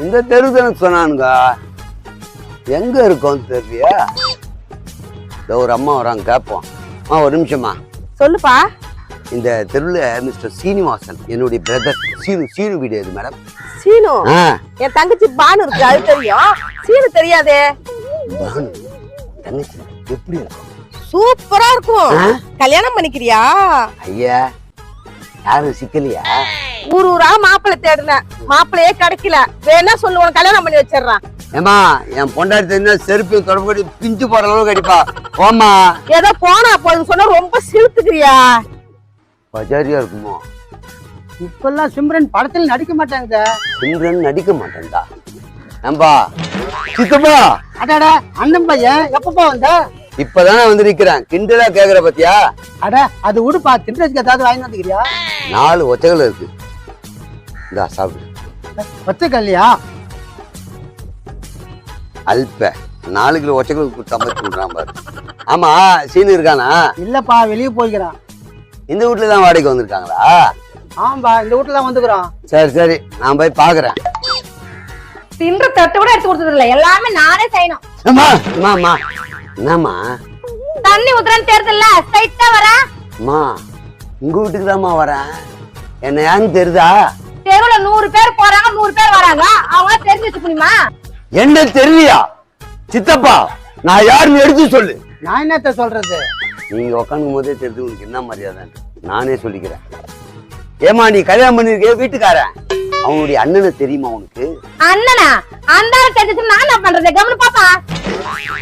இந்த தெருதானு சொன்னானுங்க. எங்க இருக்கோம் தெரியலையா? ஒரு அம்மா வராங்க, கேட்போம். ஒரு நிமிஷமா. சொல்லுப்பா. இந்த தெருவில் மிஸ்டர் சீனிவாசன், என்னுடைய பிரதர். சீனு வீடு எது மேடம்? சீனு என் தங்கச்சி பானு இருக்கு, அது தெரியும். சீனு தெரியாதே. பானு தங்கச்சி எப்படி இருக்கும்? சூப்பரா இருக்கும். கல்யாணம் பண்ணிக்கிறியா? ஐயா, யாரும் சிக்கலையா? ஊரா மாப்பிள்ளை தேடுன, மாப்பிள்ளையே கிடைக்கல. வேணா சொல்லு, உனக்கு கல்யாணம் பண்ணி வச்சிடறான். ஏமா, என் பொண்டாட்டி தெரிஞ்சா செருப்பு தொடர்பு பிஞ்சு போற அளவுக்கு அடிப்பா. போமா. ஏதோ போனா போதும் சொன்னா ரொம்ப சிலுத்துக்கிறியா? பஜாரியா இருக்குமோ? இப்பெல்லாம் சிம்ரன் படத்துல நடிக்க மாட்டாங்க. சிம்ரன் நடிக்க மாட்டேன்டா. ஏம்பா சித்தப்பா. அடாட, அண்ணன் பையன் எப்பப்பா வந்த? இப்பதானே வந்திருக்கிறேன். கிண்டலா கேக்குற பத்தியா? அட, அது உடுப்பா. தின்றதுக்கு ஏதாவது வாங்கி வந்துக்கிறியா? 4 ஒச்சைகள் இருக்கு. இந்தா சாப்பிடு. ஒச்சைக்கல்லையா? அல்ப 4 கிலோ ஒச்சைகள் சமைச்சு விடுறான் பாரு. ஆமா, சீனு இருக்கானா? இல்லப்பா, வெளியே போய்க்கிறான். இந்த வீட்டுல தான் வாடகைக்கு வந்திருக்காங்களா? ஆம்பா, இந்த வீட்டுல தான் வந்துக்கிறோம். சரி சரி, நான் போய் பாக்குறேன். தின்ற தட்டு கூட எடுத்து கொடுத்தது இல்ல, எல்லாமே நானே செய்யணும். என்னம்மா? தண்ணி ஊத்துறேன்னு தெரியுதுல்ல, ஸ்ட்ரைட்டா வரா. அம்மா, உங்க வீட்டுக்கு தான்மா வரேன். என்ன ஏன்னு தெரியுதா? தெருவுல 100 பேர் போறாங்க, 100 பேர் வராங்க. அவங்க தெரிஞ்சு வச்சு முடியுமா? என்ன தெரியலையா? சித்தப்பா, நான் யாருன்னு எடுத்து சொல்லு. நான் என்னத்த சொல்றது? நீங்க உக்காந்துக்கும் போதே தெரிஞ்சு உனக்கு என்ன மரியாதை நானே சொல்லிக்கிறேன். ஏமா, நீ கல்யாணம் பண்ணிருக்க வீட்டுக்காரன், அவனுடைய அண்ணனை தெரியுமா உனக்கு? அண்ணனா? அந்த தெரிஞ்சு நான் என்ன பண்றது? கவனி பாப்பா.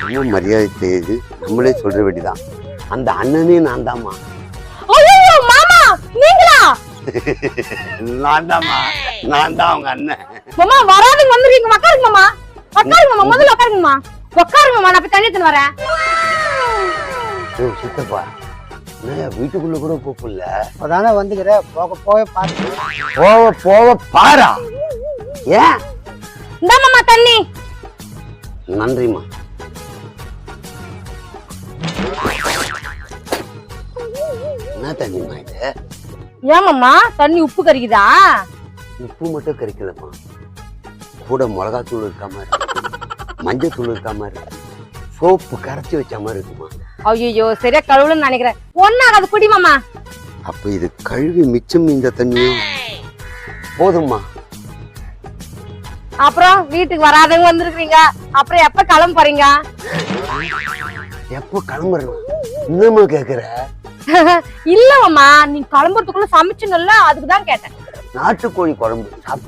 என்ன மரியாதை தெரியுது, நம்மளே சொல்ற வேண்டிதான். அந்த அண்ணனே நான் தான்மா. ஐயோ மாமா, நீங்களா? நான் தான்மா, நான் தான் அவங்க அண்ணன். மாமா வராதுங்க, வந்துருவீங்க. உட்காருங்க மாமா, உட்காருங்க மாமா, முதல்ல உட்காருங்க மாமா. உட்காருங்க மாமா, நான் போய் தண்ணி எடுத்துன்னு வரேன். சித்தப்பா, என்ன வீட்டுக்குள்ள கூட கூப்பிடல? அதானே வந்துக்கிற. போக போக பாரு. போக பாரா? ஏன்? இந்த மாமா தண்ணி. நன்றிமா. என்ன தண்ணிமா இது? ஏன் மாமா தண்ணி உப்பு கறிக்குதா? உப்பு மட்டும் கறிக்கலமா, கூட மிளகாத்தூள் இருக்க மாதிரி, மஞ்சத்தூள் இருக்க மாதிரி, சோப்பு கரைச்சி வச்ச மாதிரி இருக்குமா. ஐயோ, சரியா கழுவுன்னு நினைக்கிறேன். ஒன்னாகாது, குடி மாமா. அப்ப இது கழுவி மிச்சம் இந்த தண்ணியும் போதுமா? அப்புறம் வீட்டுக்கு வராதவங்க வந்திருக்கீங்க, அப்புறம் எப்ப கிளம்ப போறீங்க? எப்போ கிளம்புறேன்? இன்னமா கேக்குற? இல்ல மாமா, நீ கிளம்புறதுக்குள்ள சமைச்சுங்கல்ல, அதுக்குதான் கேட்டேன். நாட்டுக்கோழி குழம்பு